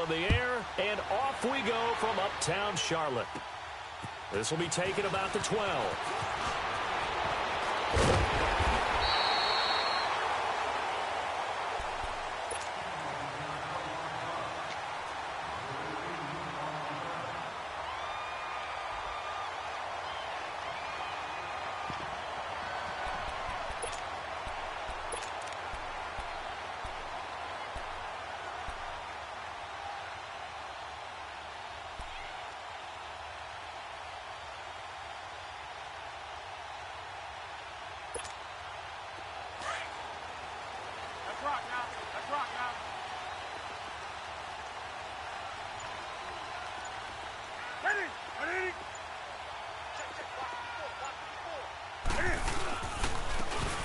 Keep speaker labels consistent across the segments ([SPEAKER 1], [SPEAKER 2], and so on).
[SPEAKER 1] in the air, and off we go from uptown Charlotte. This will be taken about the 12.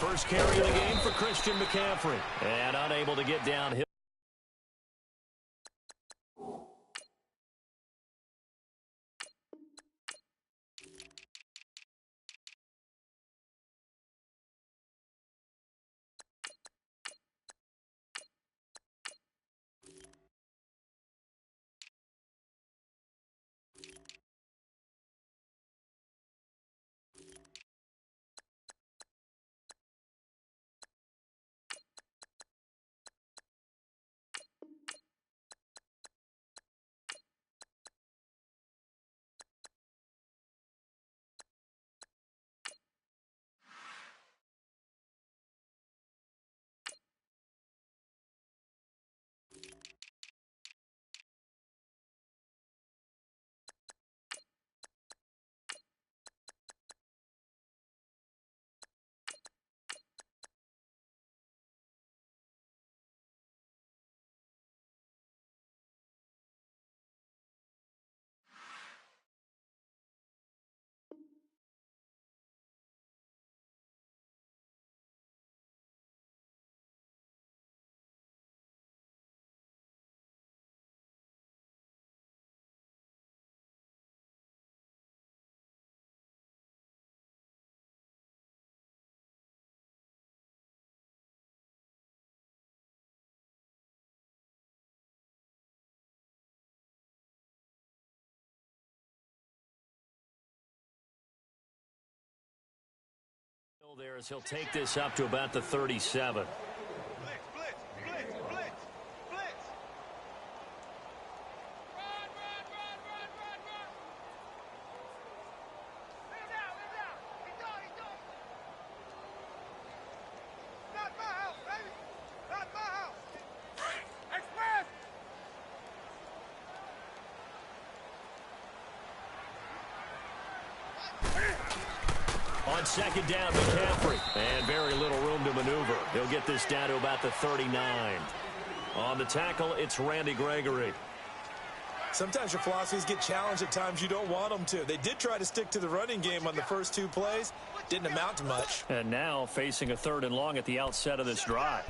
[SPEAKER 1] First carry of the game for Christian McCaffrey. And unable to get downhill. There as he'll take this up to about the 37. On second down, McCaffrey. And very little room to maneuver. He'll get this down to about the 39. On the tackle, it's Randy Gregory.
[SPEAKER 2] Sometimes your philosophies get challenged at times you don't want them to. They did try to stick to the running game on the first two plays. Didn't amount to much.
[SPEAKER 1] And now facing a 3rd and long at the outset of this drive.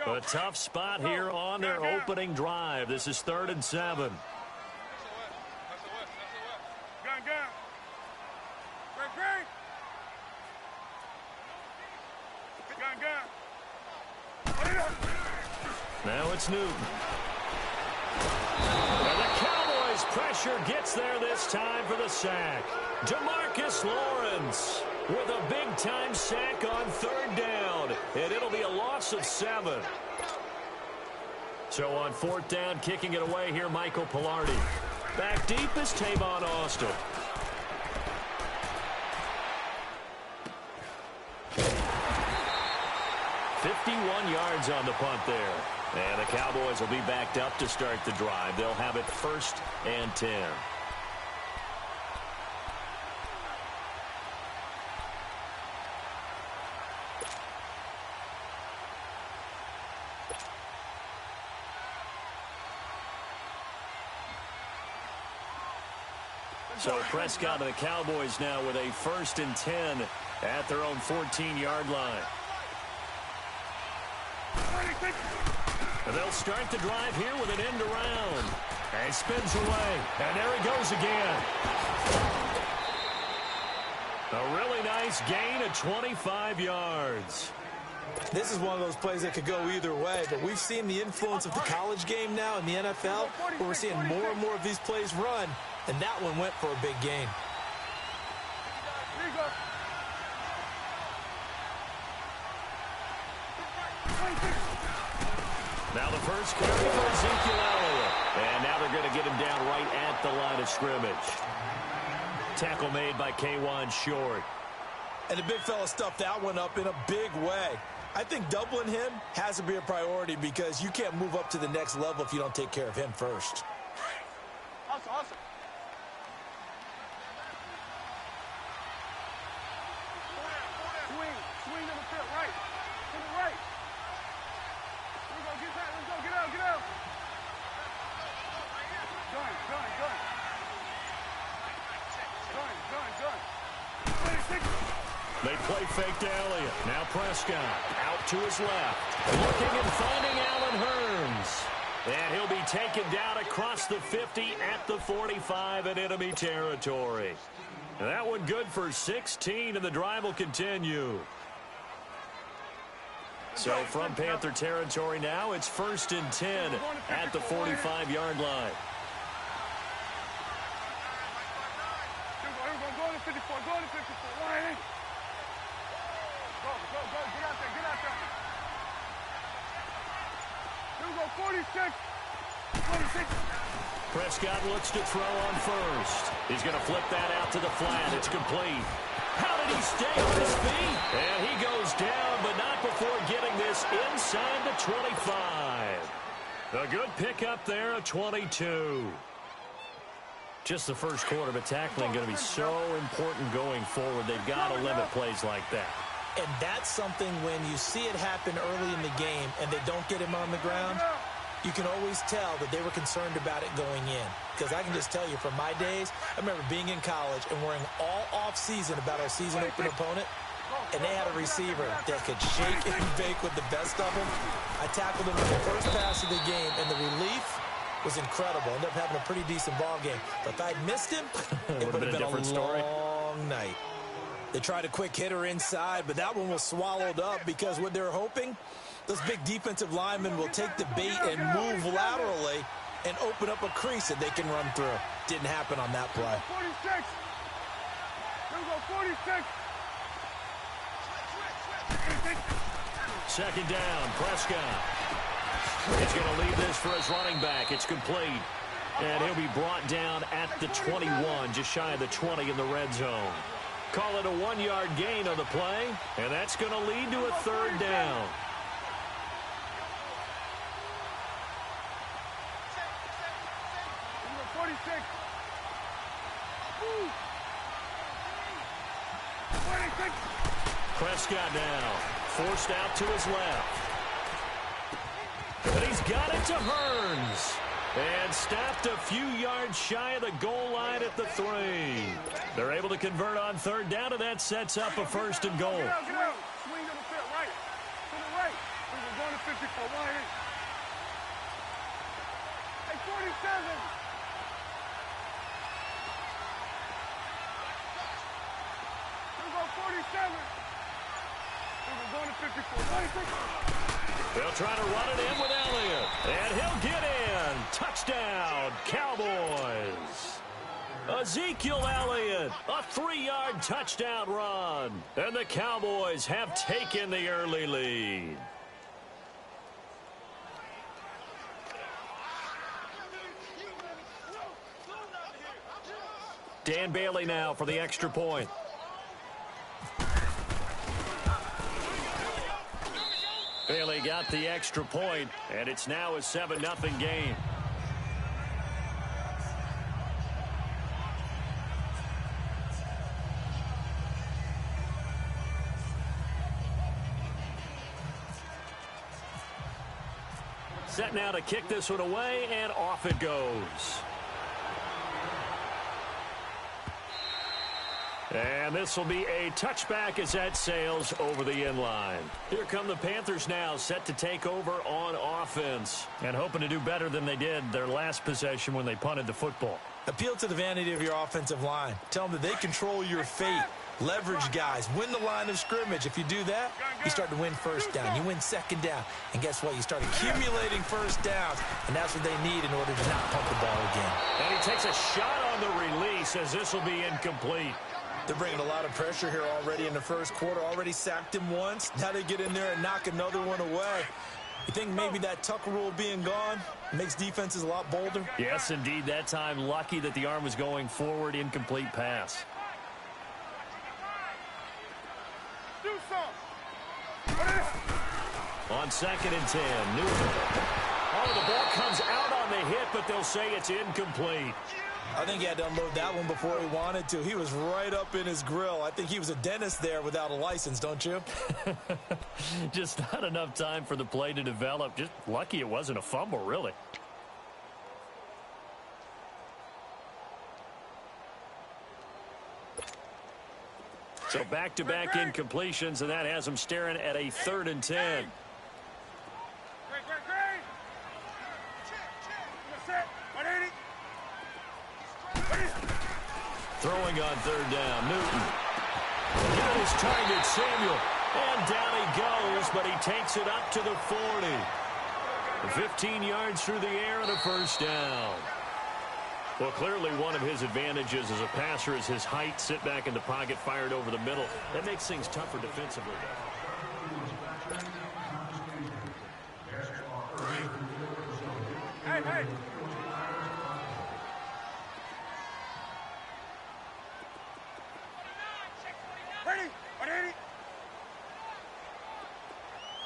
[SPEAKER 1] A tough spot here on their opening drive. This is 3rd and 7. Now it's Newton. And the Cowboys' pressure gets there this time for the sack. DeMarcus Lawrence with a big-time sack on 3rd down. And it'll be a loss of 7. So on 4th down, kicking it away here, Michael Pilardi. Back deep is Tavon Austin. $51 yards on the punt there. And the Cowboys will be backed up to start the drive. They'll have it 1st and 10. So Prescott and the Cowboys now with a 1st and 10 at their own 14-yard line. And they'll start the drive here with an end around. And spins away. And there he goes again. A really nice gain of 25 yards.
[SPEAKER 2] This is one of those plays that could go either way, but we've seen the influence of the college game now in the NFL, where we're seeing more and more of these plays run, and that one went for a big gain.
[SPEAKER 1] Now the first carry for Ezekiel Elliott. And now they're going to get him down right at the line of scrimmage. Tackle made by K1 Short.
[SPEAKER 2] And the big fella stuffed that one up in a big way. I think doubling him has to be a priority because you can't move up to the next level if you don't take care of him first.
[SPEAKER 3] Awesome. Swing to the field, right. To the right. Let's go, get that. Let's go, get out. Gun.
[SPEAKER 1] They play fake to Elliott. Now Prescott out to his left. Looking and finding Allen Hurns. And he'll be taken down across the 50 at the 45 in enemy territory. That one good for 16, and the drive will continue. So from Panther territory now, it's 1st and 10 at the 45-yard line.
[SPEAKER 3] Go to 54, Ryan. Go, get out there. Here we go, 46.
[SPEAKER 1] Prescott looks to throw on first. He's going to flip that out to the flat. It's complete. How did he stay on his feet? And he goes down, but not before getting this inside the 25. A good pickup there, a 22. Just the first quarter, but tackling going to be so important going forward. They've got to limit plays like that.
[SPEAKER 2] And that's something when you see it happen early in the game and they don't get him on the ground, you can always tell that they were concerned about it going in. Because I can just tell you from my days, I remember being in college and worrying all off-season about our season open opponent, and they had a receiver that could shake and bake with the best of them. I tackled him in the first pass of the game, and the relief was incredible. Ended up having a pretty decent ball game. But if I'd missed him, it would have been a long night. They tried a quick hitter inside, but that one was swallowed up because what they're hoping, those big defensive linemen will take the bait and move laterally and open up a crease that they can run through. Didn't happen on that play.
[SPEAKER 3] 46. Here we go, 46.
[SPEAKER 1] Second down, Prescott. He's going to leave this for his running back. It's complete. And he'll be brought down at the 21, just shy of the 20 in the red zone. Call it a 1-yard gain on the play, and that's going to lead to a third down.
[SPEAKER 3] Number 46. 46.
[SPEAKER 1] Prescott now, forced out to his left. But he's got it to Hurns. And stopped a few yards shy of the goal line at the 3. They're able to convert on third down, and that sets up a 1st and goal.
[SPEAKER 3] Get out. Swing to the field, right. To the right. We're going to 54. Wide. Hey, 47. We're going 47. We're going to 54. 26.
[SPEAKER 1] They'll try to run it in with Elliott. And he'll get in. Touchdown, Cowboys. Ezekiel Elliott, a 3-yard touchdown run. And the Cowboys have taken the early lead. Dan Bailey now for the extra point. Bailey got the extra point, and it's now a 7-0 game. Set now to kick this one away, and off it goes. And this will be a touchback as that sails over the end line. Here come the Panthers now, set to take over on offense and hoping to do better than they did their last possession when they punted the football.
[SPEAKER 2] Appeal to the vanity of your offensive line. Tell them that they control your fate. Leverage guys, win the line of scrimmage. If you do that, you start to win first down. You win second down. And guess what? You start accumulating first downs, and that's what they need in order to not pump the ball again.
[SPEAKER 1] And he takes a shot on the release as this will be incomplete.
[SPEAKER 2] They're bringing a lot of pressure here already in the first quarter. Already sacked him once. Now they get in there and knock another one away. You think maybe that Tucker rule being gone makes defenses a lot bolder?
[SPEAKER 1] Yes, indeed. That time, lucky that the arm was going forward. Incomplete pass.
[SPEAKER 3] Do something.
[SPEAKER 1] On 2nd and 10, Newton. Oh, the ball comes out on the hit, but they'll say it's incomplete.
[SPEAKER 2] I think he had to unload that one before he wanted to. He was right up in his grill. I think he was a dentist there without a license, don't you?
[SPEAKER 1] Just not enough time for the play to develop. Just lucky it wasn't a fumble, really. So back-to-back incompletions, and that has him staring at a 3rd and 10.
[SPEAKER 3] Great. Set. 180.
[SPEAKER 1] Throwing on 3rd down, Newton. Got his target, Samuel. And down he goes, but he takes it up to the 40. 15 yards through the air and a first down. Well, clearly one of his advantages as a passer is his height. Sit back in the pocket, fired over the middle. That makes things tougher defensively.
[SPEAKER 3] Hey. Ready. 180.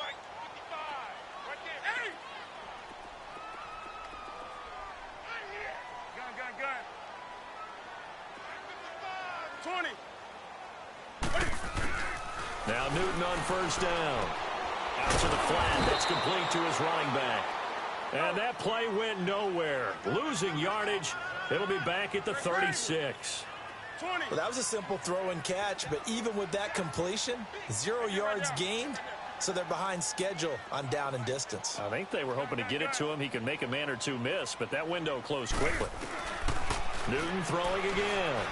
[SPEAKER 3] Right. 55. Right there. Hey. Gun. 20.
[SPEAKER 1] Now Newton on first down. Out to the flat. That's complete to his running back. And that play went nowhere. Losing yardage. It'll be back at the 36.
[SPEAKER 2] Well, that was a simple throw and catch, but even with that completion, 0 yards gained, so they're behind schedule on down and distance.
[SPEAKER 1] I think they were hoping to get it to him. He could make a man or two miss, but that window closed quickly. Newton throwing again.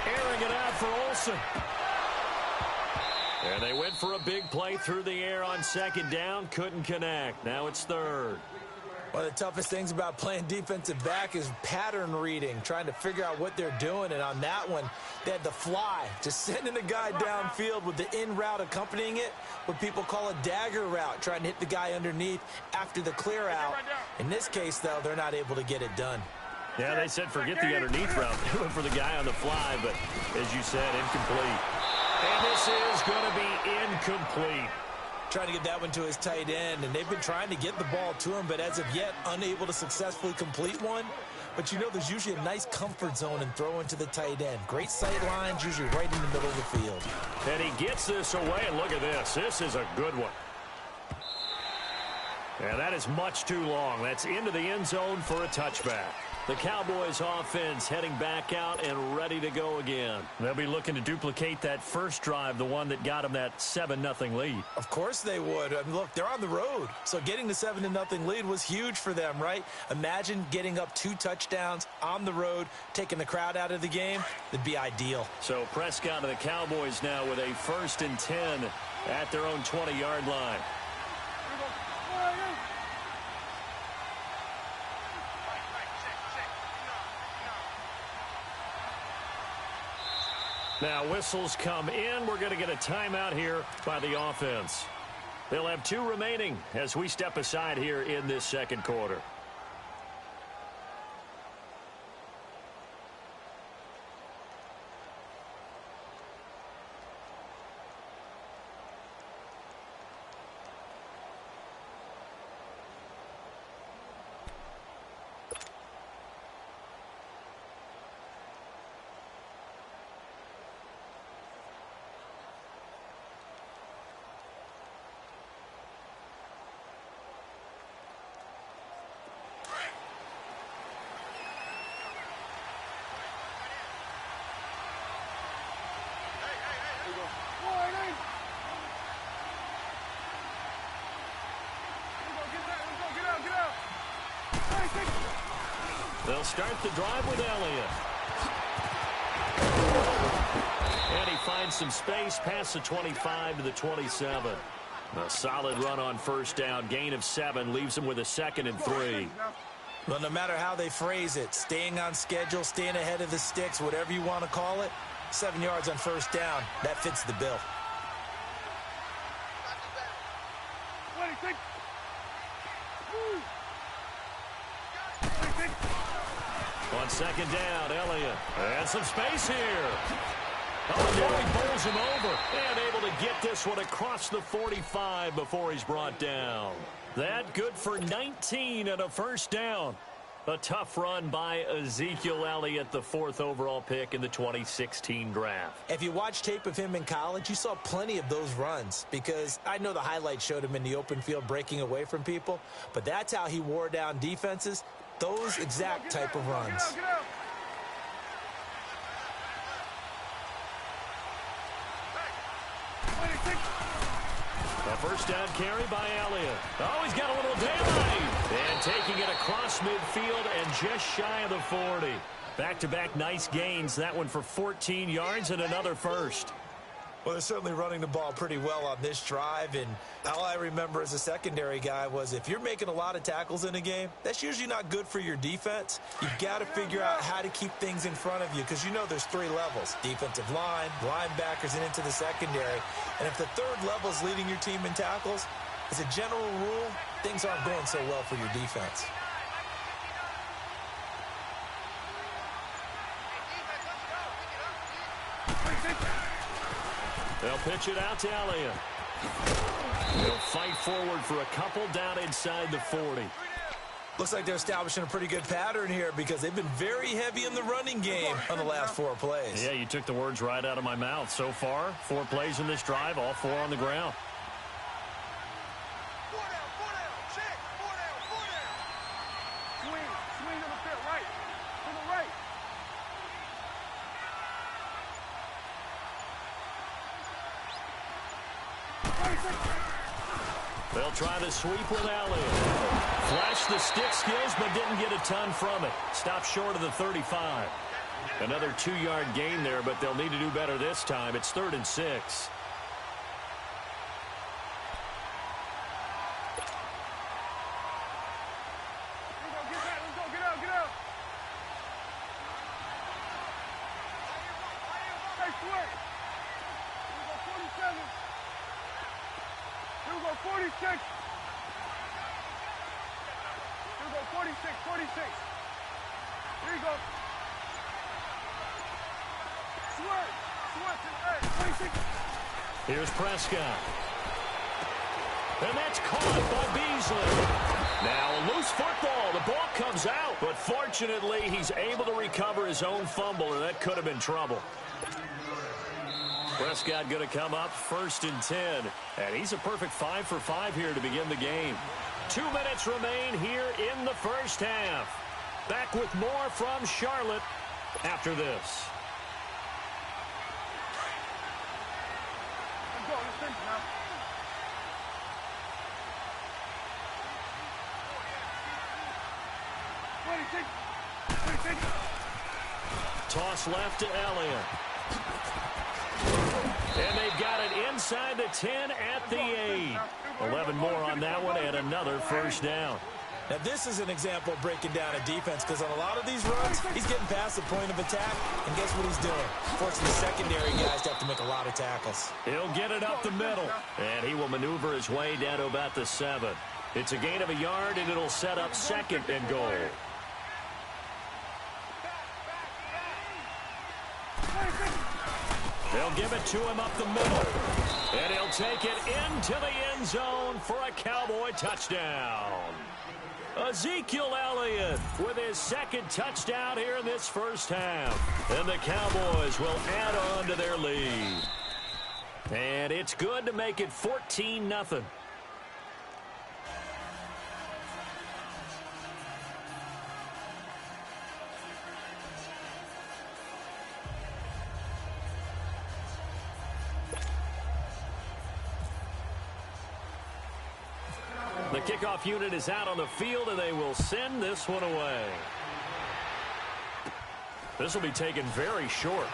[SPEAKER 1] Airing it out for Olsen. And they went for a big play through the air on 2nd down. Couldn't connect. Now it's 3rd.
[SPEAKER 2] One of the toughest things about playing defensive back is pattern reading, trying to figure out what they're doing. And on that one, they had the fly, just sending a guy downfield with the in route accompanying it, what people call a dagger route, trying to hit the guy underneath after the clear out. In this case, though, they're not able to get it done.
[SPEAKER 1] Yeah, they said forget the underneath route. They went for the guy on the fly, but as you said, incomplete. And this is going to be incomplete.
[SPEAKER 2] Trying to get that one to his tight end, and they've been trying to get the ball to him, but as of yet, unable to successfully complete one. But you know there's usually a nice comfort zone in throwing to the tight end. Great sight lines, usually right in the middle of the field.
[SPEAKER 1] And he gets this away, and look at this. This is a good one. And that is much too long. That's into the end zone for a touchback. The Cowboys offense heading back out and ready to go again. They'll be looking to duplicate that first drive, the one that got them that 7-0 lead.
[SPEAKER 2] Of course they would. I mean, look, they're on the road. So getting the 7-0 lead was huge for them, right? Imagine getting up 2 touchdowns on the road, taking the crowd out of the game. That'd be ideal.
[SPEAKER 1] So Prescott and the Cowboys now with a 1st and 10 at their own 20-yard line. Now whistles come in. We're going to get a timeout here by the offense. They'll have 2 remaining as we step aside here in this 2nd quarter. They'll start the drive with Elliott. And he finds some space past the 25 to the 27. A solid run on first down. Gain of 7 leaves him with a 2nd and 3.
[SPEAKER 2] Well, no matter how they phrase it, staying on schedule, staying ahead of the sticks, whatever you want to call it, 7 yards on first down, that fits the bill.
[SPEAKER 1] On second down, Elliott. And some space here. Oh, now he bowls him over. And able to get this one across the 45 before he's brought down. That good for 19 and a first down. A tough run by Ezekiel Elliott, the 4th overall pick in the 2016 draft.
[SPEAKER 2] If you watch tape of him in college, you saw plenty of those runs because I know the highlights showed him in the open field breaking away from people, but that's how he wore down defenses, those exact type of runs.
[SPEAKER 1] A first down carry by Elliott. Oh, he's got a little daylight. And taking it across midfield and just shy of the 40. Back-to-back nice gains. That one for 14 yards and another first.
[SPEAKER 2] Well, they're certainly running the ball pretty well on this drive, and all I remember as a secondary guy was if you're making a lot of tackles in a game, that's usually not good for your defense. You've got to figure out how to keep things in front of you because you know there's 3 levels, defensive line, linebackers, and into the secondary. And if the 3rd level is leading your team in tackles, as a general rule, things aren't going so well for your defense.
[SPEAKER 1] They'll pitch it out to Elliott. They'll fight forward for a couple down inside the 40.
[SPEAKER 2] Looks like they're establishing a pretty good pattern here because they've been very heavy in the running game on the last 4 plays.
[SPEAKER 1] Yeah, you took the words right out of my mouth. So far, 4 plays in this drive, all 4 on the ground.
[SPEAKER 3] Swing to the pit, right. To the right.
[SPEAKER 1] They'll try to sweep with Elliott. Flashed the stick skills, but didn't get a ton from it. Stopped short of the 35. Another 2-yard gain there, but they'll need to do better this time. It's 3rd and 6. Here's Prescott. And that's caught by Beasley. Now a loose football. The ball comes out. But fortunately, he's able to recover his own fumble, or that could have been trouble. Prescott going to come up 1st and 10. And he's a perfect 5 for 5 here to begin the game. 2 minutes remain here in the first half. Back with more from Charlotte after this. Toss left to Elliott. And they've got it inside the 10 at the 8. 11 more on that one and another first down.
[SPEAKER 2] Now, this is an example of breaking down a defense because on a lot of these runs, he's getting past the point of attack, and guess what he's doing? Forcing the secondary guys to have to make a lot of tackles.
[SPEAKER 1] He'll get it up the middle, and he will maneuver his way down to about the 7. It's a gain of a yard, and it'll set up 2nd and goal. They'll give it to him up the middle, and he'll take it into the end zone for a Cowboy touchdown. Ezekiel Elliott with his 2nd touchdown here in this first half. And the Cowboys will add on to their lead. And it's good to make it 14-0. The kickoff unit is out on the field, and they will send this one away. This will be taken very short.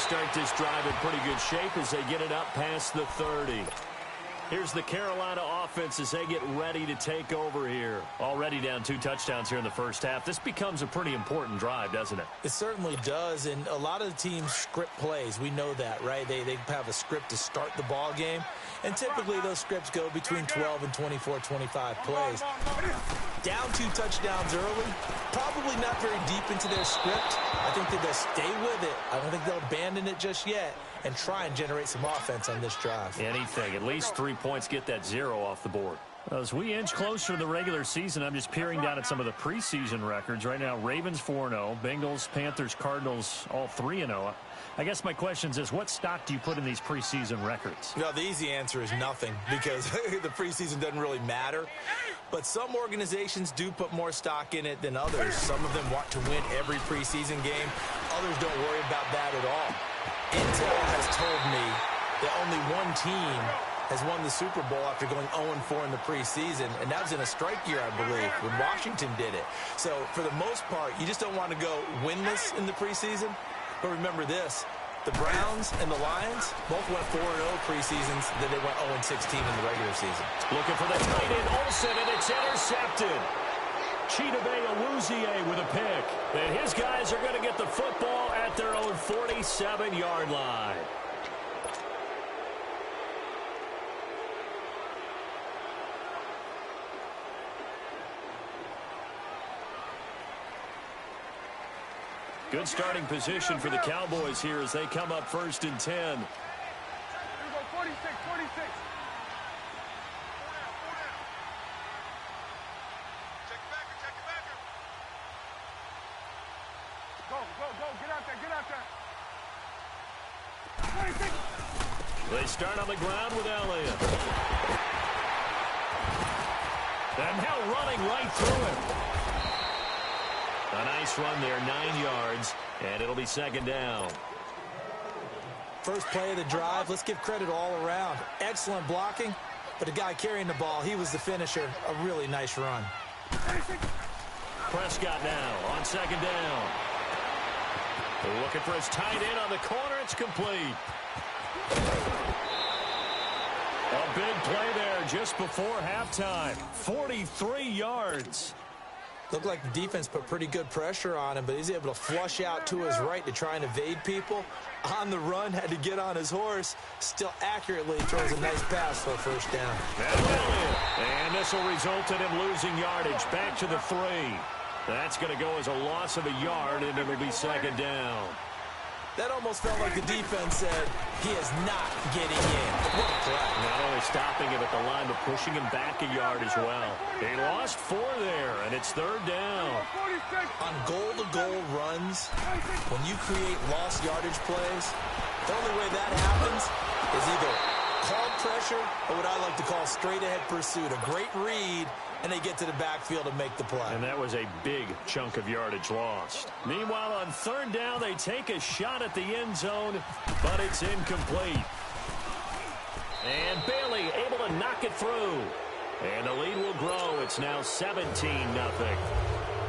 [SPEAKER 1] start this drive in pretty good shape as they get it up past the 30. Here's the Carolina offense as they get ready to take over here. Already down 2 touchdowns here in the first half. This becomes a pretty important drive, doesn't it?
[SPEAKER 2] It certainly does, and a lot of the teams script plays. We know that, right? They have a script to start the ball game, and typically those scripts go between 12 and 24, 25 plays. Down 2 touchdowns early, probably not very deep into their script. I think that they'll stay with it. I don't think they'll abandon it just yet and try and generate some offense on this drive.
[SPEAKER 1] Anything. At least 3 points, get that 0 off the board. As we inch closer to the regular season, I'm just peering down at some of the preseason records. Right now, Ravens 4-0, Bengals, Panthers, Cardinals, all 3-0. I guess my question is, what stock do you put in these preseason records?
[SPEAKER 2] Well, the easy answer is nothing, because the preseason doesn't really matter. But some organizations do put more stock in it than others. Some of them want to win every preseason game. Others don't worry about that at all. Intel has told me that only one team has won the Super Bowl after going 0-4 in the preseason, and that was in a strike year, I believe, when Washington did it. So for the most part, you just don't want to go winless in the preseason. But remember this, the Browns and the Lions both went 4-0 preseasons, then they went 0-16 in the regular season.
[SPEAKER 1] Looking for the tight end, Olsen, and it's intercepted. Chidobe Awuzie with a pick. And his guys are going to get the football at their own 47-yard line. Good starting position for the Cowboys here as they come up 1st and 10.
[SPEAKER 3] Here we go, 46, 46. Go, get out there. 26.
[SPEAKER 1] They start on the ground with Elliott. And now running right through him. A nice run there, 9 yards, and it'll be 2nd down.
[SPEAKER 2] First play of the drive, let's give credit all around. Excellent blocking, but the guy carrying the ball, he was the finisher. A really nice run.
[SPEAKER 1] Prescott now on 2nd down. They're looking for his tight end on the corner. It's complete. A big play there just before halftime. 43 yards.
[SPEAKER 2] Looked like the defense put pretty good pressure on him, but he's able to flush out to his right to try and evade people. On the run, had to get on his horse. Still accurately throws a nice pass for a 1st down.
[SPEAKER 1] And this will result in him losing yardage. Back to the 3. That's going to go as a loss of a yard, and it'll be 2nd down.
[SPEAKER 2] That almost felt like the defense said, he is not getting in. What a play.
[SPEAKER 1] Not only stopping him at the line, but pushing him back a yard as well. They lost 4 there, and it's 3rd down.
[SPEAKER 2] On goal-to-goal runs, when you create lost yardage plays, the only way that happens is either called pressure or what I like to call straight-ahead pursuit. A great read, and they get to the backfield and make the play.
[SPEAKER 1] And that was a big chunk of yardage lost. Meanwhile, on 3rd down, they take a shot at the end zone, but it's incomplete. And Bailey able to knock it through. And the lead will grow. It's now 17-0.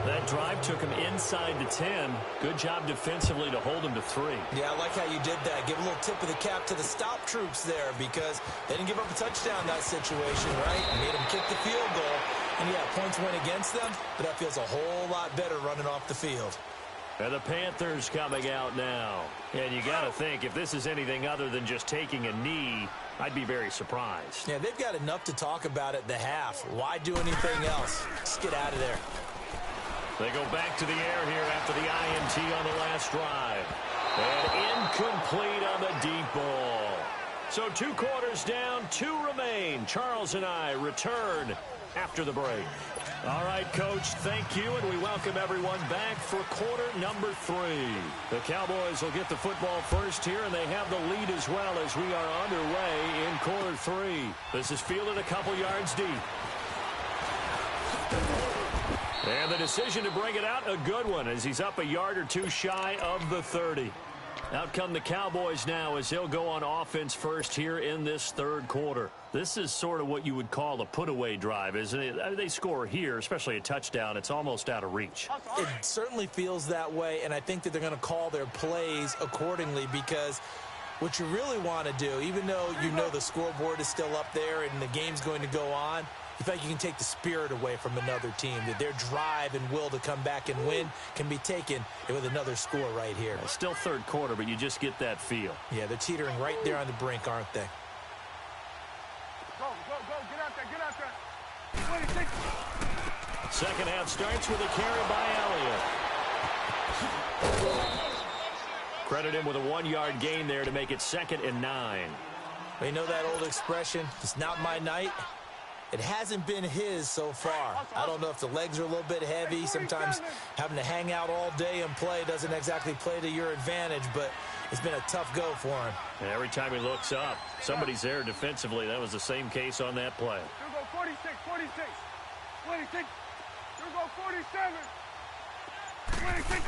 [SPEAKER 1] That drive took him inside the 10. Good job defensively to hold him to 3.
[SPEAKER 2] Yeah, I like how you did that. Give a little tip of the cap to the stop troops there because they didn't give up a touchdown in that situation, right? Made them kick the field goal. And, yeah, points went against them, but that feels a whole lot better running off the field.
[SPEAKER 1] And the Panthers coming out now. And you got to think, if this is anything other than just taking a knee, I'd be very surprised.
[SPEAKER 2] Yeah, they've got enough to talk about at the half. Why do anything else? Just get out of there.
[SPEAKER 1] They go back to the air here after the INT on the last drive. And incomplete on the deep ball. So 2 quarters down, 2 remain. Charles and I return after the break. All right, Coach, thank you, and we welcome everyone back for quarter number 3. The Cowboys will get the football first here, and they have the lead as well as we are underway in quarter 3. This is fielded a couple yards deep. And the decision to bring it out, a good one, as he's up a yard or 2 shy of the 30. Out come the Cowboys now as they'll go on offense first here in this third quarter. This is sort of what you would call a put-away drive, isn't it? They score here, especially a touchdown. It's almost out of reach.
[SPEAKER 2] It certainly feels that way, and I think that they're going to call their plays accordingly because what you really want to do, even though you know the scoreboard is still up there and the game's going to go on, you feel like you can take the spirit away from another team, that their drive and will to come back and win can be taken with another score right here.
[SPEAKER 1] It's still third quarter, but you just get that feel.
[SPEAKER 2] Yeah, they're teetering right there on the brink, aren't they?
[SPEAKER 3] Go, get out there. 26.
[SPEAKER 1] Second half starts with a carry by Elliott. Credit him with a 1-yard gain there to make it 2nd and 9.
[SPEAKER 2] Well, you know that old expression, it's not my night. It hasn't been his so far. I don't know if the legs are a little bit heavy. Sometimes having to hang out all day and play doesn't exactly play to your advantage, but it's been a tough go for him.
[SPEAKER 1] And every time he looks up, somebody's there defensively. That was the same case on that play.
[SPEAKER 3] Here go 46. 26. Here go 47. 26.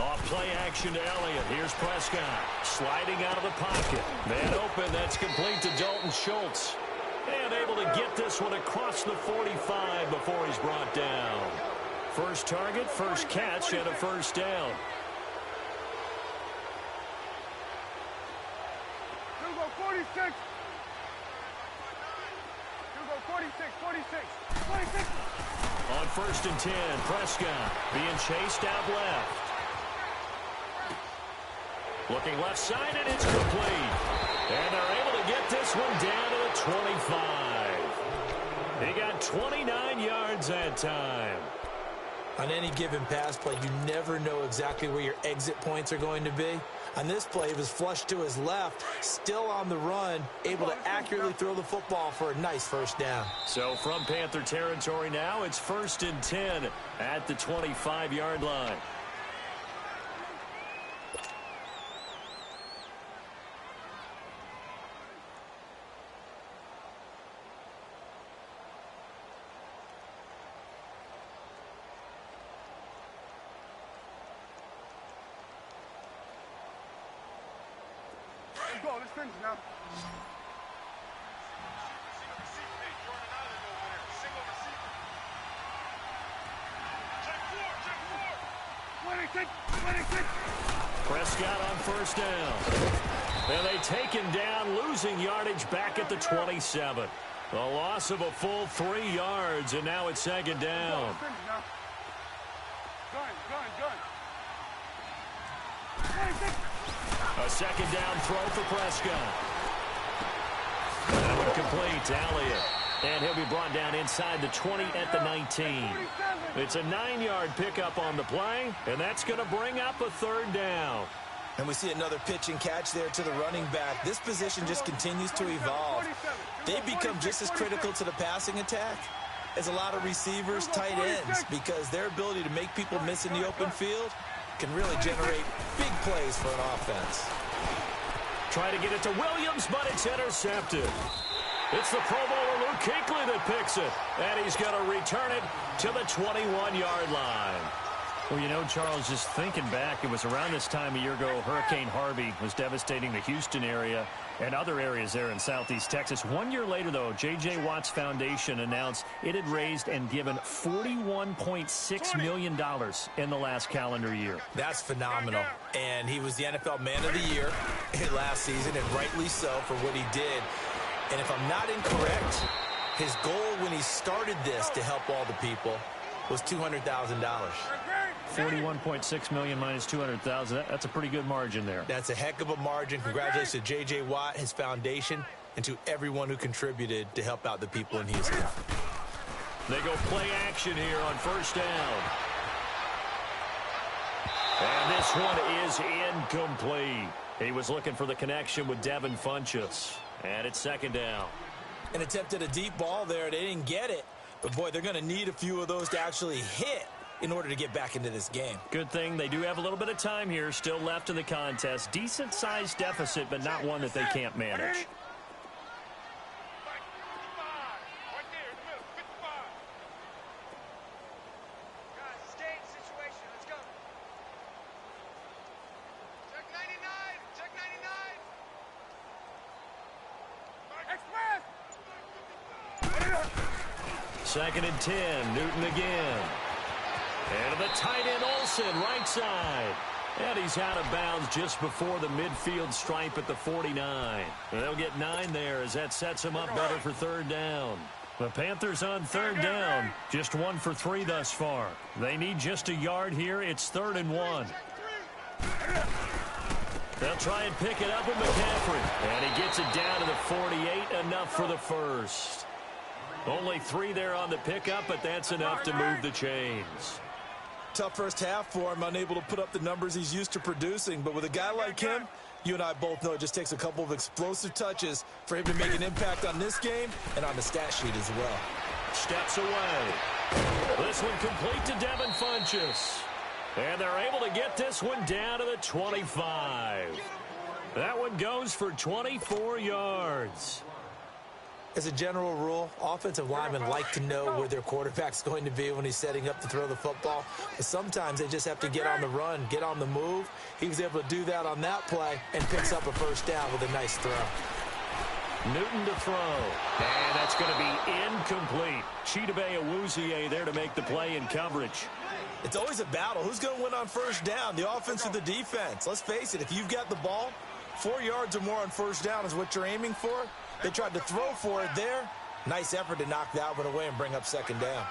[SPEAKER 1] Off play action to Elliott. Here's Prescott sliding out of the pocket. Man open. That's complete to Dalton Schultz. And able to get this one across the 45 before he's brought down. First target, first catch, and a first down.
[SPEAKER 3] Here go 46. Here go 46.
[SPEAKER 1] On 1st and 10, Prescott being chased out left. Looking left side, and it's complete. And they're able to get this one down to the 25. He got 29 yards that time.
[SPEAKER 2] On any given pass play, you never know exactly where your exit points are going to be. On this play, he was flushed to his left, still on the run, able to accurately throw the football for a nice first down.
[SPEAKER 1] So from Panther territory now, it's 1st and 10 at the 25-yard line.
[SPEAKER 3] Let's go. Let's finish now.
[SPEAKER 1] Prescott on first down. And they take him down, losing yardage back at the 27. A loss of a full 3 yards, and now it's 2nd down. A 2nd down throw for Prescott. That one complete to Elliott. And he'll be brought down inside the 20 at the 19. It's a 9-yard pickup on the play, and that's going to bring up a 3rd down.
[SPEAKER 2] And we see another pitch and catch there to the running back. This position just continues to evolve. They become just as critical to the passing attack as a lot of receivers, tight ends, because their ability to make people miss in the open field can really generate big plays for an offense.
[SPEAKER 1] Try to get it to Williams, but it's intercepted. It's the Pro Bowler Luke Kuechly that picks it, and he's going to return it to the 21-yard line. Well, you know, Charles, just thinking back, it was around this time a year ago, Hurricane Harvey was devastating the Houston area and other areas there in southeast Texas. 1 year later, though, J.J. Watt's Foundation announced it had raised and given $41.6 million in the last calendar year.
[SPEAKER 2] That's phenomenal. And he was the NFL Man of the Year last season, and rightly so for what he did. And if I'm not incorrect, his goal when he started this to help all the people was $200,000.
[SPEAKER 1] 41.6 million minus 200,000. That's a pretty good margin there.
[SPEAKER 2] That's a heck of a margin. Congratulations to J.J. Watt, his foundation, and to everyone who contributed to help out the people in Houston.
[SPEAKER 1] They go play action here on first down. And this one is incomplete. He was looking for the connection with Devin Funchess. And it's 2nd down.
[SPEAKER 2] And attempted a deep ball there. They didn't get it. But, boy, they're going to need a few of those to actually hit in order to get back into this game.
[SPEAKER 1] Good thing they do have a little bit of time here still left in the contest. Decent-sized deficit, but not one that they can't manage. 2nd and 10. Newton again. And the tight end Olsen, right side. And he's out of bounds just before the midfield stripe at the 49. They'll get 9 there as that sets him up better for 3rd down. The Panthers on 3rd down, just 1 for 3 thus far. They need just a yard here. It's 3rd and 1. They'll try and pick it up with McCaffrey. And he gets it down to the 48, enough for the first. Only 3 there on the pickup, but that's enough to move the chains.
[SPEAKER 2] Tough first half for him, unable to put up the numbers he's used to producing. But with a guy like him, you and I both know it just takes a couple of explosive touches for him to make an impact on this game and on the stat sheet as well.
[SPEAKER 1] Steps away. This one complete to Devin Funchess. And they're able to get this one down to the 25. That one goes for 24 yards.
[SPEAKER 2] As a general rule, offensive linemen like to know where their quarterback's going to be when he's setting up to throw the football. But sometimes they just have to get on the run, get on the move. He was able to do that on that play and picks up a first down with a nice throw.
[SPEAKER 1] Newton to throw. And that's going to be incomplete. Chidobe Awuzie there to make the play in coverage.
[SPEAKER 2] It's always a battle. Who's going to win on first down, the offense or the defense? Let's face it, if you've got the ball, 4 yards or more on first down is what you're aiming for. They tried to throw for it there. Nice effort to knock that one away and bring up 2nd down.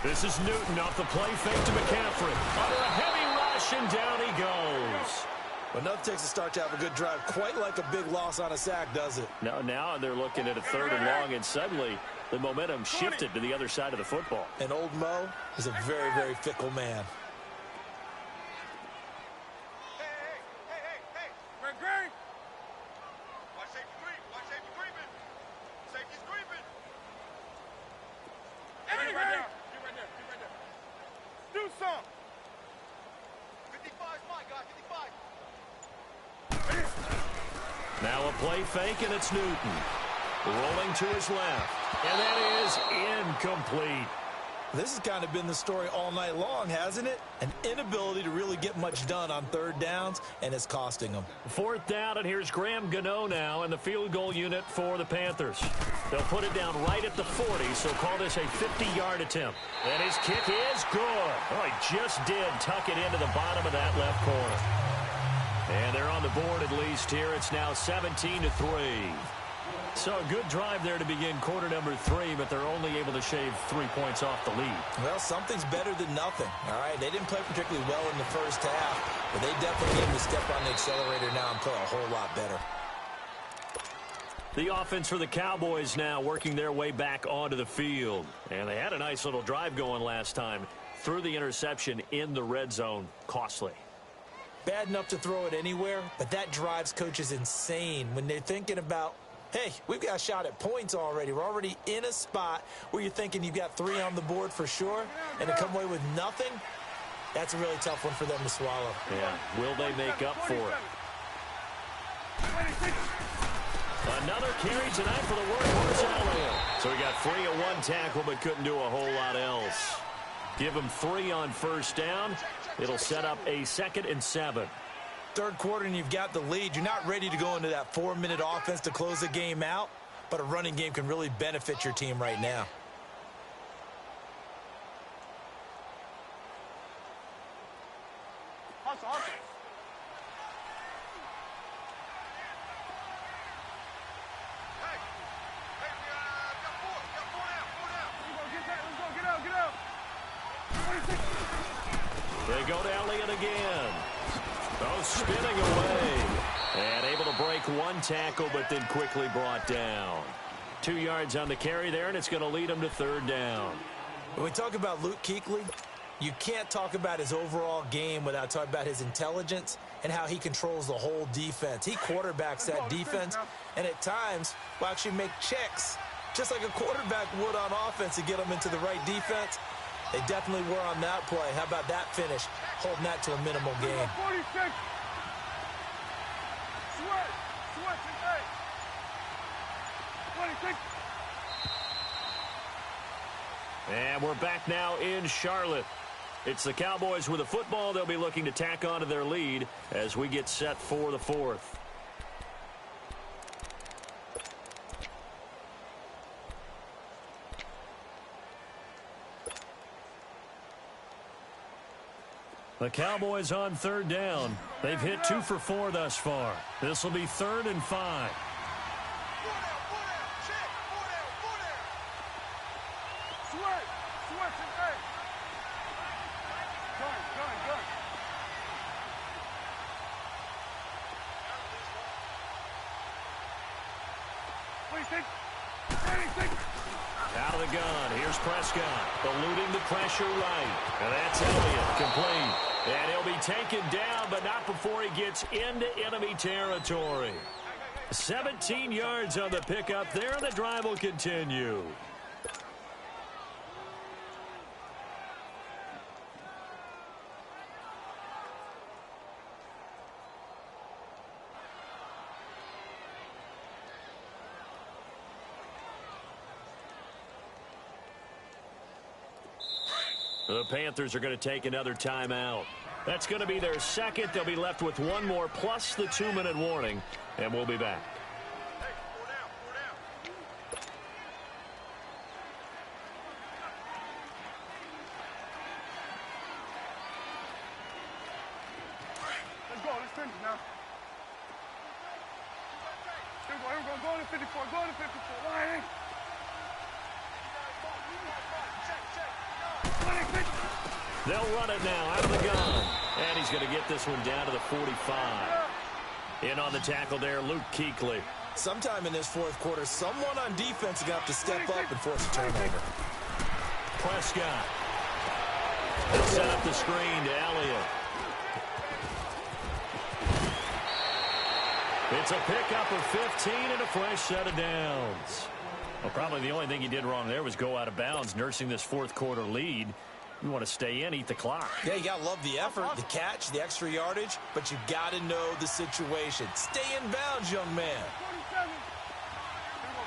[SPEAKER 1] This is Newton off the play fake to McCaffrey. Under a heavy rush, and down he goes.
[SPEAKER 2] But nothing takes a start to have a good drive, quite like a big loss on a sack, does it?
[SPEAKER 1] Now they're looking at a 3rd and long, and suddenly the momentum shifted to the other side of the football.
[SPEAKER 2] And old Mo is a very, very fickle man.
[SPEAKER 3] Greg. Watch safety creep. Watch safety creeping. Safety's creeping. Hey, get right there. Do some. 55 is mine, guys. 55.
[SPEAKER 1] Now a play fake, and it's Newton. Rolling to his left. And that is incomplete.
[SPEAKER 2] This has kind of been the story all night long, hasn't it? An inability to really get much done on 3rd downs, and it's costing them.
[SPEAKER 1] 4th down, and here's Graham Gano now in the field goal unit for the Panthers. They'll put it down right at the 40, so call this a 50-yard attempt. And his kick is good. Oh, he just did tuck it into the bottom of that left corner. And they're on the board at least here. It's now 17-3. So a good drive there to begin quarter number 3, but they're only able to shave 3 points off the lead.
[SPEAKER 2] Well, something's better than nothing, all right? They didn't play particularly well in the first half, but they definitely need to step on the accelerator now and play a whole lot better.
[SPEAKER 1] The offense for the Cowboys now working their way back onto the field. And they had a nice little drive going last time. Threw the interception in the red zone. Costly.
[SPEAKER 2] Bad enough to throw it anywhere, but that drives coaches insane when they're thinking about, hey, we've got a shot at points already. We're already in a spot where you're thinking you've got 3 on the board for sure, and to come away with nothing, that's a really tough one for them to swallow.
[SPEAKER 1] Yeah, will they make up for it? Another carry tonight for the workhorse Allen. So he got 3 on 1 tackle, but couldn't do a whole lot else. Give him 3 on first down. It'll set up a 2nd and 7.
[SPEAKER 2] 3rd quarter and you've got the lead. You're not ready to go into that 4-minute offense to close the game out, but a running game can really benefit your team right now.
[SPEAKER 1] They go to Elliott again. Oh, spinning away. And able to break 1 tackle, but then quickly brought down. 2 yards on the carry there, and it's going to lead them to 3rd down.
[SPEAKER 2] When we talk about Luke Kuechly, you can't talk about his overall game without talking about his intelligence and how he controls the whole defense. He quarterbacks that defense, and at times will actually make checks, just like a quarterback would on offense to get them into the right defense. They definitely were on that play. How about that finish? Holding that to a minimal gain.
[SPEAKER 1] And we're back now in Charlotte. It's the Cowboys with the football. They'll be looking to tack on to their lead as we get set for the 4th. The Cowboys on third down. They've hit 2 for 4 thus far. This will be 3rd and 5. Out of the gun. Here's Prescott. Eluding the pressure right. And that's Elliott. Complete. And he'll be taken down, but not before he gets into enemy territory. 17 yards on the pickup there, and the drive will continue. The Panthers are going to take another timeout. That's going to be their second. They'll be left with one more plus the 2-minute warning, and we'll be back.
[SPEAKER 3] Let's go. Let's finish now. Here we go. Go to 54. Go to 54. Ryan.
[SPEAKER 1] They'll run it now out of the gun. And he's going to get this one down to the 45. In on the tackle there, Luke Kuechly.
[SPEAKER 2] Sometime in this fourth quarter, someone on defense is going to have to step up and force a turnover.
[SPEAKER 1] Prescott. They'll set up the screen to Elliott. It's a pickup of 15 and a fresh set of downs. Well, probably the only thing he did wrong there was go out of bounds, nursing this fourth quarter lead. You want to stay in, eat the clock.
[SPEAKER 2] Yeah, you got to love the effort, the catch, the extra yardage, but you got to know the situation. Stay in bounds, young man.
[SPEAKER 3] 47. Here we go,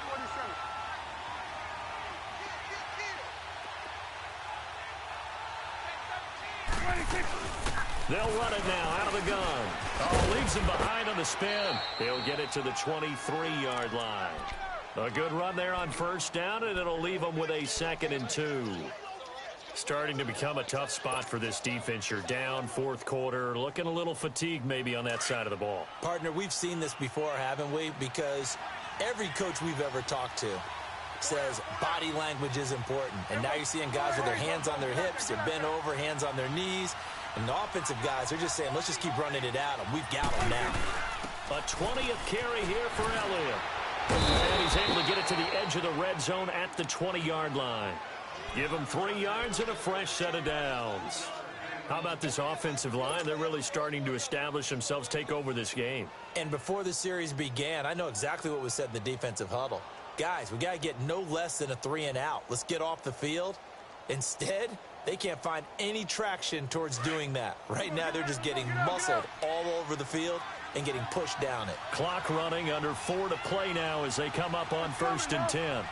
[SPEAKER 3] 47.
[SPEAKER 1] They'll run it now out of the gun. Oh, leaves him behind on the spin. He'll get it to the 23-yard line. A good run there on first down, and it'll leave him with a 2nd and 2. Starting to become a tough spot for this defense. You're down fourth quarter, looking a little fatigued maybe on that side of the ball.
[SPEAKER 2] Partner, we've seen this before, haven't we? Because every coach we've ever talked to says body language is important. And now you're seeing guys with their hands on their hips, they're bent over, hands on their knees. And the offensive guys are just saying, let's just keep running it at them. We've got them now.
[SPEAKER 1] A 20th carry here for Elliott. And he's able to get it to the edge of the red zone at the 20-yard line. Give him 3 yards and a fresh set of downs. How about this offensive line? They're really starting to establish themselves, take over this game.
[SPEAKER 2] And before the series began, I know exactly what was said in the defensive huddle. Guys, we got to get no less than a 3 and out. Let's get off the field. Instead, they can't find any traction towards doing that. Right now, they're just getting muscled all over the field and getting pushed down it.
[SPEAKER 1] Clock running, under 4 to play now as they come up on 1st and 10.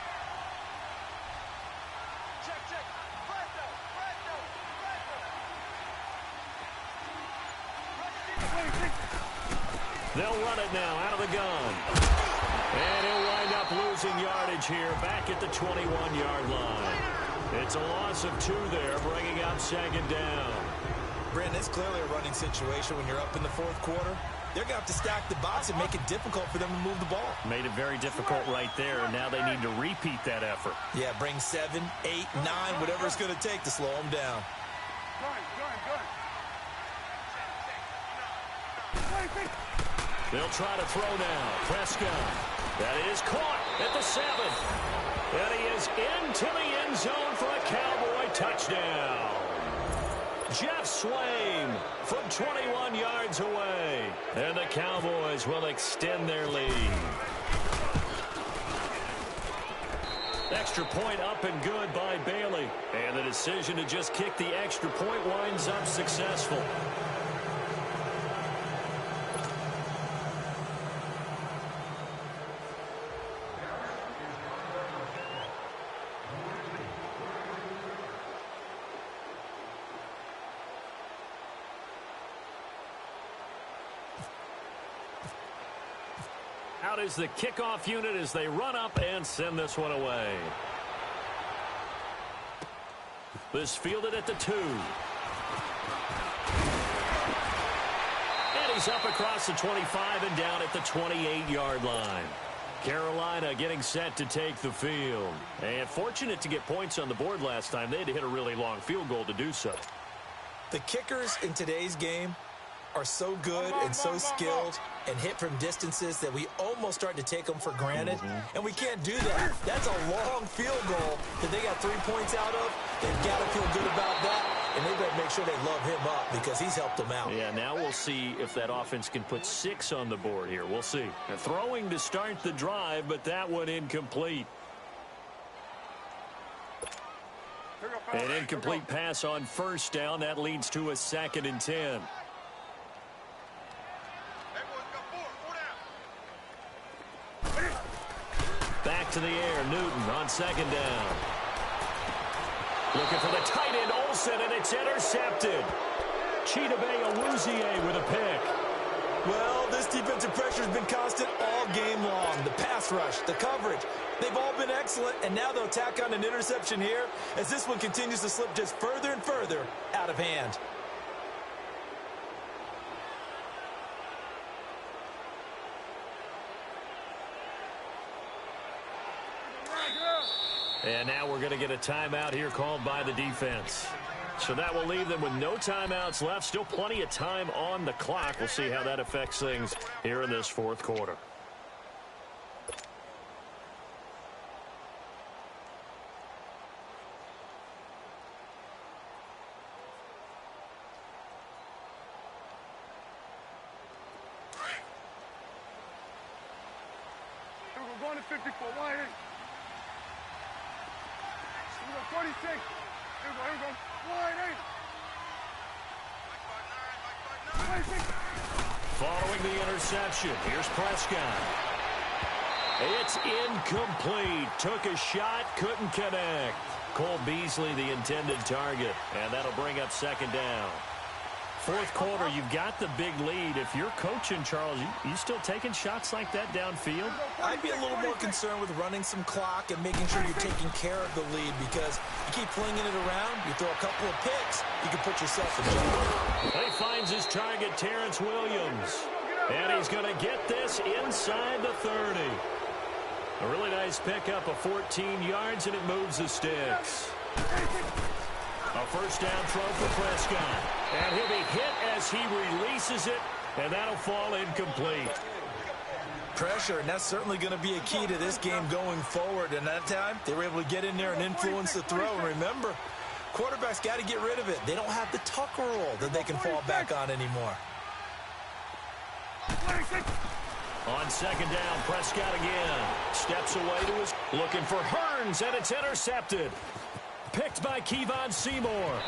[SPEAKER 1] They'll run it now out of the gun. And he'll wind up losing yardage here back at the 21-yard line. It's a loss of 2 there, bringing up 2nd down.
[SPEAKER 2] Brandon, it's clearly a running situation when you're up in the fourth quarter. They're going to have to stack the box and make it difficult for them to move the ball.
[SPEAKER 1] Made it very difficult right there, and now they need to repeat that effort.
[SPEAKER 2] Yeah, bring 7, 8, 9, whatever it's going to take to slow them down.
[SPEAKER 1] They'll try to throw now. Prescott. That is caught at the 7. And he is into the end zone for a Cowboy touchdown. Jeff Swain from 21 yards away. And the Cowboys will extend their lead. Extra point up and good by Bailey. And the decision to just kick the extra point winds up successful. Out is the kickoff unit as they run up and send this one away. This fielded at the 2. He's up across the 25 and down at the 28-yard line. Carolina getting set to take the field. And fortunate to get points on the board last time. They had to hit a really long field goal to do so.
[SPEAKER 2] The kickers in today's game are so good and so skilled and hit from distances that we almost start to take them for granted. And we can't do that. That's a long field goal that they got 3 points out of. They've got to feel good about that, and they better make sure they love him up because he's helped them out.
[SPEAKER 1] Yeah, now we'll see if that offense can put 6 on the board here. We'll see. And throwing to start the drive, but that one incomplete. An incomplete pass on first down. That leads to a 2nd and 10. Back to the air, Newton on 2nd down. Looking for the tight end, Olsen, and it's intercepted. Chidobe Awuzie with a pick.
[SPEAKER 2] Well, this defensive pressure has been constant all game long. The pass rush, the coverage, they've all been excellent, and now they'll tack on an interception here as this one continues to slip just further and further out of hand.
[SPEAKER 1] And now we're going to get a timeout here called by the defense. So that will leave them with no timeouts left. Still plenty of time on the clock. We'll see how that affects things here in this 4th quarter.
[SPEAKER 3] We're going to 54. Wide eight. 46. Here we go. Wide eight. 26.
[SPEAKER 1] Following the interception, here's Prescott. It's incomplete. Took a shot, couldn't connect. Cole Beasley, the intended target, and that'll bring up 2nd down. 4th quarter, you've got the big lead. If you're coaching, Charles, you still taking shots like that downfield?
[SPEAKER 2] I'd be a little more concerned with running some clock and making sure you're taking care of the lead because you keep flinging it around, you throw a couple of picks, you can put yourself in trouble.
[SPEAKER 1] He finds his target, Terrence Williams. And he's going to get this inside the 30. A really nice pickup of 14 yards, and it moves the sticks. A 1st down throw for Prescott. And he'll be hit as he releases it, and that'll fall incomplete.
[SPEAKER 2] Pressure, and that's certainly going to be a key to this game going forward. And that time, they were able to get in there and influence the throw. And remember, quarterbacks got to get rid of it. They don't have the tucker roll that they can fall back on anymore.
[SPEAKER 1] On 2nd down, Prescott again. Steps away to his... Looking for Hearns, and it's intercepted. Picked by Kevon Seymour.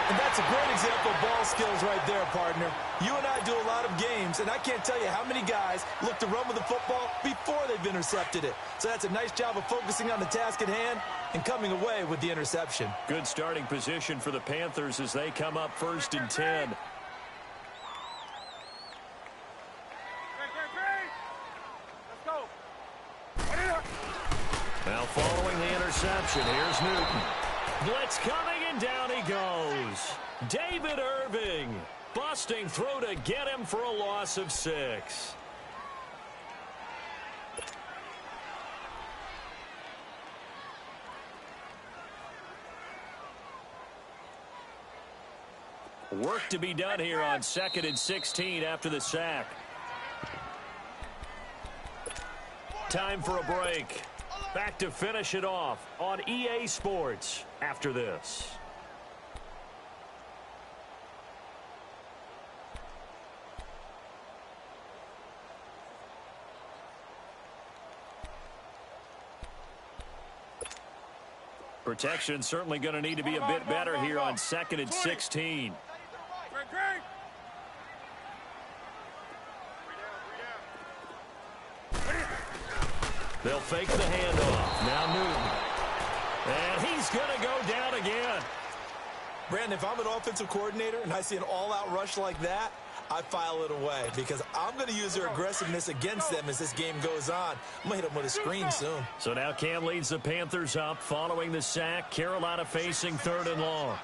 [SPEAKER 2] And that's a great example of ball skills right there, partner. You and I do a lot of games, and I can't tell you how many guys look to run with the football before they've intercepted it. So that's a nice job of focusing on the task at hand and coming away with the interception.
[SPEAKER 1] Good starting position for the Panthers as they come up 1st and 10.
[SPEAKER 3] Let's go.
[SPEAKER 1] Now following the interception, here's Newton. Blitz coming, and down he goes. David Irving busting through to get him for a loss of 6. Work to be done here on 2nd and 16 after the sack. Time for a break. Back to finish it off on EA Sports after this. Protection certainly going to need to be a bit better here on 2nd and 16. They'll fake the handoff. Now Newton. And he's going to go down again.
[SPEAKER 2] Brandon, if I'm an offensive coordinator and I see an all-out rush like that, I file it away because I'm going to use their aggressiveness against them as this game goes on. I'm going to hit them with a screen soon.
[SPEAKER 1] So now Cam leads the Panthers up following the sack. Carolina facing 3rd and long.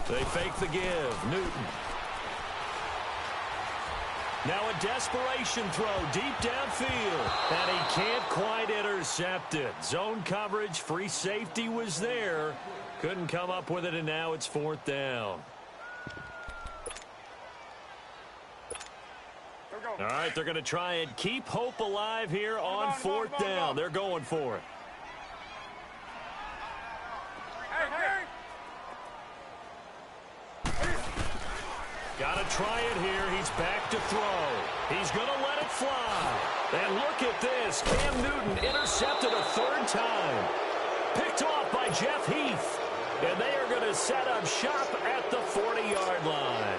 [SPEAKER 1] They fake the give. Newton. Now a desperation throw deep downfield. And he can't quite intercept it. Zone coverage, free safety was there. Couldn't come up with it, and now it's 4th down. All right, they're going to try and keep hope alive here on 4th down. They're going for it. Got to try it here. He's back to throw. He's going to let it fly. And look at this. Cam Newton intercepted a 3rd time. Picked off by Jeff Heath. And they are going to set up shop at the 40-yard line.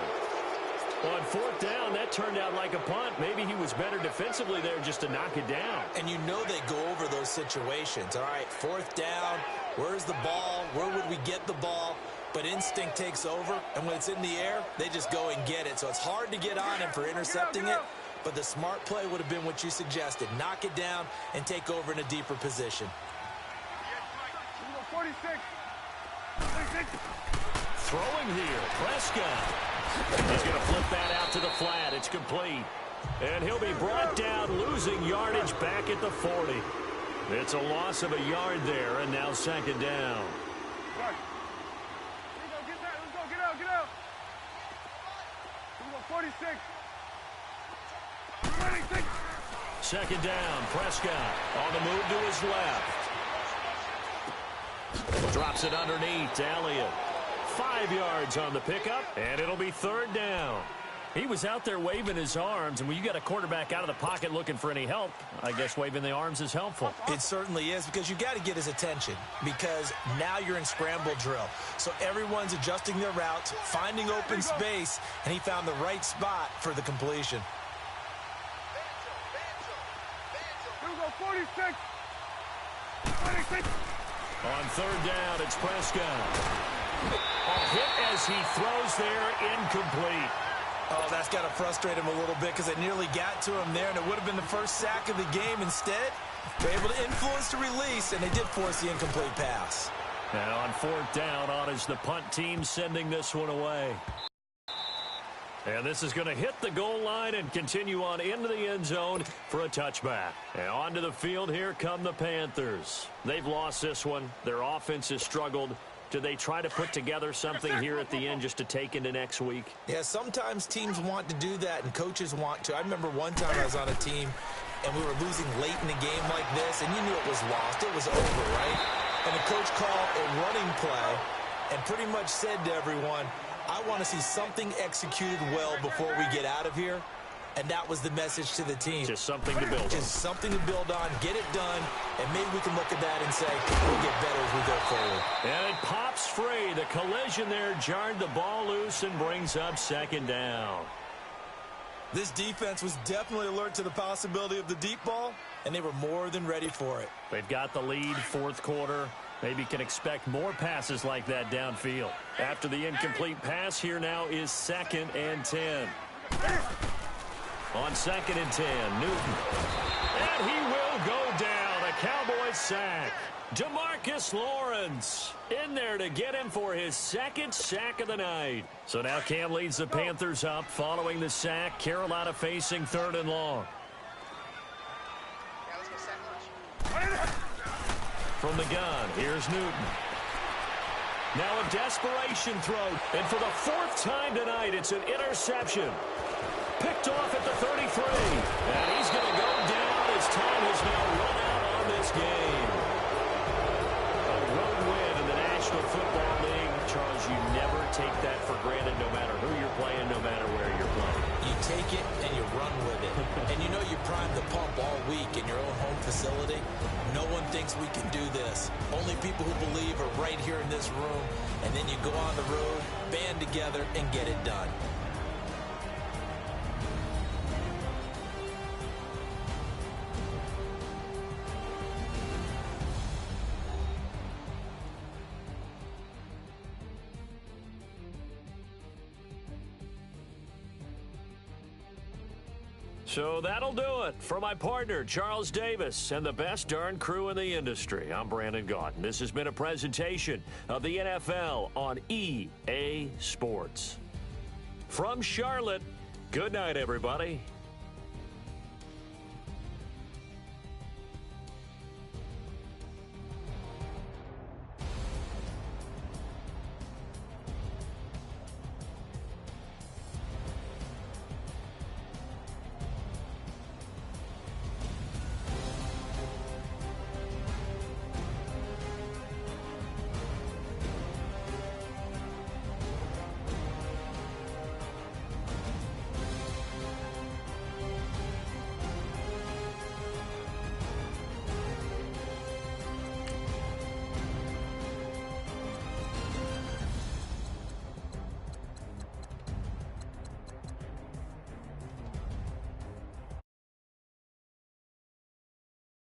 [SPEAKER 1] On 4th down, that turned out like a punt. Maybe he was better defensively there just to knock it down.
[SPEAKER 2] And you know they go over those situations. All right, 4th down, where's the ball? Where would we get the ball? But instinct takes over, and when it's in the air, they just go and get it. So it's hard to get on him for intercepting it, but the smart play would have been what you suggested. Knock it down and take over in a deeper position.
[SPEAKER 3] 46.
[SPEAKER 1] Throwing here, Prescott. He's going to flip that out to the flat. It's complete. And he'll be brought down, losing yardage back at the 40. It's a loss of a yard there, and now 2nd down.
[SPEAKER 3] Get out. 46.
[SPEAKER 1] 2nd down, Prescott on the move to his left. Drops it underneath to Elliott. 5 yards on the pickup, and it'll be 3rd down. He was out there waving his arms, and when you got a quarterback out of the pocket looking for any help, I guess waving the arms is helpful.
[SPEAKER 2] It certainly is, because you got to get his attention, because now you're in scramble drill. So everyone's adjusting their routes, finding open space, and he found the right spot for the completion.
[SPEAKER 3] 46.
[SPEAKER 1] On 3rd down, it's Prescott. A hit as he throws there, incomplete.
[SPEAKER 2] Oh, that's got to frustrate him a little bit, because it nearly got to him there, and it would have been the first sack of the game. Instead, they're able to influence the release, and they did force the incomplete pass.
[SPEAKER 1] And on 4th down, on is the punt team sending this one away. And this is going to hit the goal line and continue on into the end zone for a touchback. And onto the field, here come the Panthers. They've lost this one. Their offense has struggled. Do they try to put together something here at the end just to take into next week?
[SPEAKER 2] Yeah, sometimes teams want to do that, and coaches want to. I remember one time I was on a team, and we were losing late in a game like this, and you knew it was lost. It was over, right? And the coach called a running play and pretty much said to everyone, I want to see something executed well before we get out of here. And that was the message to the team.
[SPEAKER 1] Just something to build on.
[SPEAKER 2] Just something to build on, get it done, and maybe we can look at that and say, we'll get better as we go forward.
[SPEAKER 1] And it pops free. The collision there jarred the ball loose and brings up 2nd down.
[SPEAKER 2] This defense was definitely alert to the possibility of the deep ball, and they were more than ready for it.
[SPEAKER 1] They've got the lead, 4th quarter. Maybe can expect more passes like that downfield. After the incomplete pass, here now is 2nd and 10. On 2nd and 10, Newton. And he will go down. A Cowboys sack. DeMarcus Lawrence in there to get him for his 2nd sack of the night. So now Cam leads the Panthers up following the sack. Carolina facing 3rd and long. From the gun, here's Newton. Now a desperation throw. And for the 4th time tonight, it's an interception. Picked off at the 33. And he's going to go down. His time has now run out on this game. A road win in the National Football League. Charles, you never take that for granted, no matter who you're playing, no matter where you're playing.
[SPEAKER 2] You take it and you run with it. And you know you primed the pump all week in your own home facility. No one thinks we can do this. Only people who believe are right here in this room. And then you go on the road, band together, and get it done.
[SPEAKER 1] So that'll do it. For my partner, Charles Davis, and the best darn crew in the industry, I'm Brandon Gaudin. This has been a presentation of the NFL on EA Sports. From Charlotte, good night, everybody.